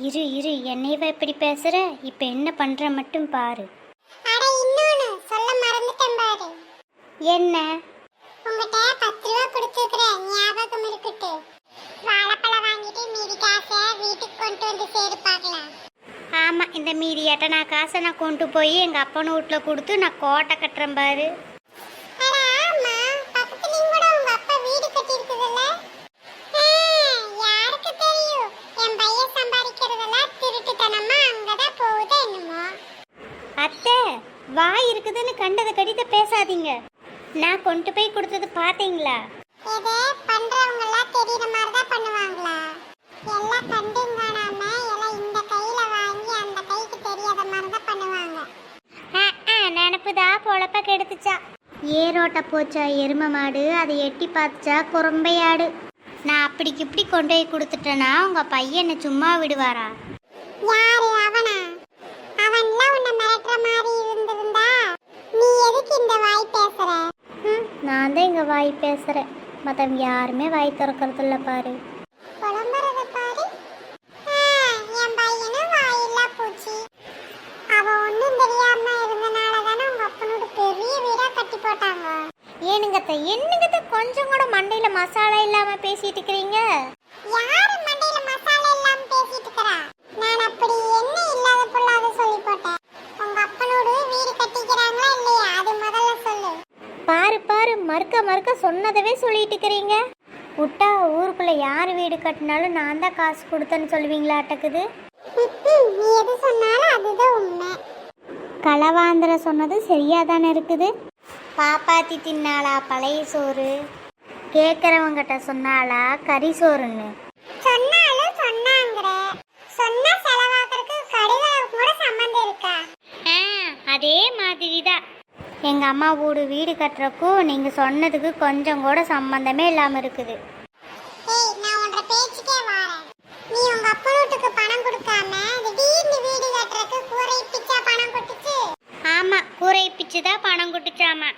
இரு இரு, என்னையவ இப்படி பேசுற? இப்ப என்ன பண்ற மட்டும் பாரு. அட இன்னொன்னு சொல்ல மறந்துட்டேன் பாரு. என்ன? உங்ககிட்ட 10 ரூபா கொடுத்துருக்கேன், ஞாபகம் இருக்கட்டு. வாழைப்பழம் வாங்கிட்டு மீதி காசை வீட்டுக்கு கொண்டு வந்து சேரு பார்க்கலாம். ஆமா, இந்த மீதியாட்ட நான் காசை நான் கொண்டு போய் எங்க அப்பன் வீட்டுல கொடுத்து நான் கோட்டை கட்டுறேன் பாரு. அட ஆமா, பக்கத்துலயும் கூட உங்க அப்பா வீடு கட்டி இருக்குதுல்ல? யாருக்கு தெரியும்? என் பையன் சம்பாதிக்கிறதெல்லாம் திருட்டுத்தனமா அங்கதான் போகுது என்னமோ. அத்தை, வாய் இருக்குதுன்னு கண்டதை கடித பேசாதீங்க. நான் கொண்டு போய் கொடுத்தது பாத்தீங்களா? எது பண்றவங்க எல்லாம் தெரியற மாதிரி தான் பண்ணுவாங்களா? எல்லாம் கண்டும் காணாம எல்லாம் இந்த கையில வாங்கி அந்த கைக்கு தெரியாத மாதிரி தான் பண்ணுவாங்க. நினப்புதான் பொழப்ப கெடுத்துச்சா. ஏரோட்ட போச்சா எரும மாடு, அதை எட்டி பார்த்துச்சா குறும்பையாடு. நான் அப்படிக்கு இப்படி கொண்டு போய் கொடுத்துட்டேன்னா உங்க பையனை சும்மா விடுவாரா? யாரு அவனா? அவன்லாம் உன்னை மிரட்டுற மாதிரி இருந்திருந்தா நீ எதுக்கு இந்த வாய் பேசுற? நான் தான் இங்க வாய் பேசுறேன், மத்தவங்க யாருமே வாய் திறக்கிறது இல்ல பாரு. புலம்புறத பாரு. என் பையனும் வாயில்லா போச்சு. அவ ஒன்றும் தெரியாம இருந்தனால தானே உங்க அப்பனோட பெரிய வீடா கட்டி போட்டாங்க. ஏனுங்கத்த என்னங்கத்த கொஞ்சம் கூட மண்டையில மசாலா இல்லாம பேசிட்டு இருக்கிறீங்க? யாரு மண்டையில மசாலா இல்லாம பேசிட்டு இருக்கறா? நான் அப்படி என்ன இல்லாத பொல்லாத சொல்லி போட்டேன். உங்க அப்பனோட வீடு கட்டிக்கிறாங்களா இல்லையா அது முதல்ல சொல்லு. பாரு பாரு, மறுக்க மறுக்க சொன்னதவே சொல்லிட்டு இருக்கிறீங்க. விட்டா ஊருக்குள்ள யார் வீடு கட்டினாலும் நான் தான் காசு கொடுத்தேன்னு சொல்லுவீங்களா அட்டக்குது? நீ எது சொன்னாலும் அதுதான் உண்மை. களவாந்திர சொன்னது சரியா தானே இருக்குது. பாப்பாத்தி தின்னாளா பழைய சோறு, கேட்கறவங்கிட்ட சொன்னாளா கறி சோறுன்னு? சொன்னாலும் சொன்னாங்கற சொன்னா செலவாக்குறதுக்கு கடுகு கூட சம்பந்தம் இருக்கா? அதே மாதிரி தான் எங்க அம்மா வீடு கட்டுறக்கும் நீங்க சொன்னதுக்கு கொஞ்சம் கூட சம்பந்தமே இல்லாம இருக்குது. ஏய், நான் உன்ற பேச்சுக்கே வாரேன். நீ உங்க அப்பா வீட்டுக்கு பணம் கொடுக்காம திடீர்னு வீடு கட்டுறதுக்கு கூரை பிச்சா பணம் கொடுத்துச்சு. ஆமா, கூரை பிச்சு தான் பணம் கொடுத்துச்சாமா.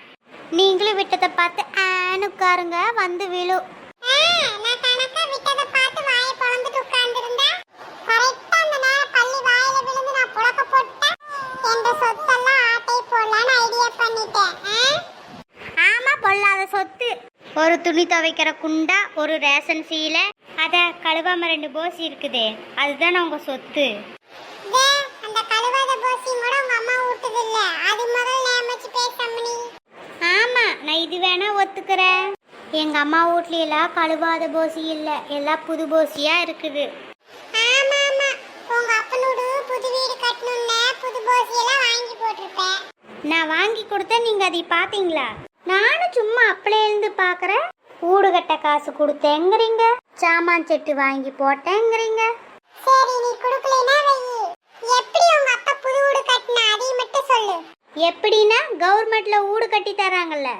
நீங்களும் விட்டதை பார்த்து ஆன்னு உட்காருங்க, வந்து விழு. நான் கணக்கா விட்டதை பார்த்து வாயை பொளந்துட்டு உட்கார்ந்துருந்தா கரெக்டா அந்த நேரம் பள்ளி வாயில விழுந்து நான் புழக்க போட்டேன். என்ற சொத்தெல்லாம் ஆட்டை போடலான்னு ஐடியா பண்ணிட்டேன். ஆமா, பொல்லாத சொத்து. ஒரு துணி துவைக்கிற குண்டா, ஒரு ரேஷன் சீலை, அத கழுவாம 2 போசி இருக்குதே, அதுதானே உங்க சொத்து. அந்த கழுவாத போசியும் கூட உங்க அம்மா ஊட்டுது இல்ல, அது முதல்ல நேமச்சு பேசம்மனி. ஆமா, நான் இது வேணா ஒத்துக்கிறேன். எங்க அம்மா வீட்ல எல்லாம் கழுவாத போசி இல்ல, எல்லாம் புது போசியா இருக்குது. ஆமா ஆமா, உங்க அப்பனோட புது வீடு கட்டணும்னா புது போசி எல்லாம் வாங்கி போட்டுருப்பேன். நான் வாங்கி கொடுத்தேன், நீங்க அதை பாத்தீங்களா? நானும் சும்மா அப்பளே இருந்து பாக்குறேன். வீடு கட்ட காசு கொடுத்தேங்கிறீங்க, சாமான் செட்டு வாங்கி போட்டேங்கிறீங்க. சரி, நீ கொடுக்கலைனா வை. எப்படி உங்க அப்பா புது வீடு கட்டினா அதையும் மட்டும் சொல்லு. எப்படின்னா கவர்மெண்ட்ல வீடு கட்டி தராங்கல்ல,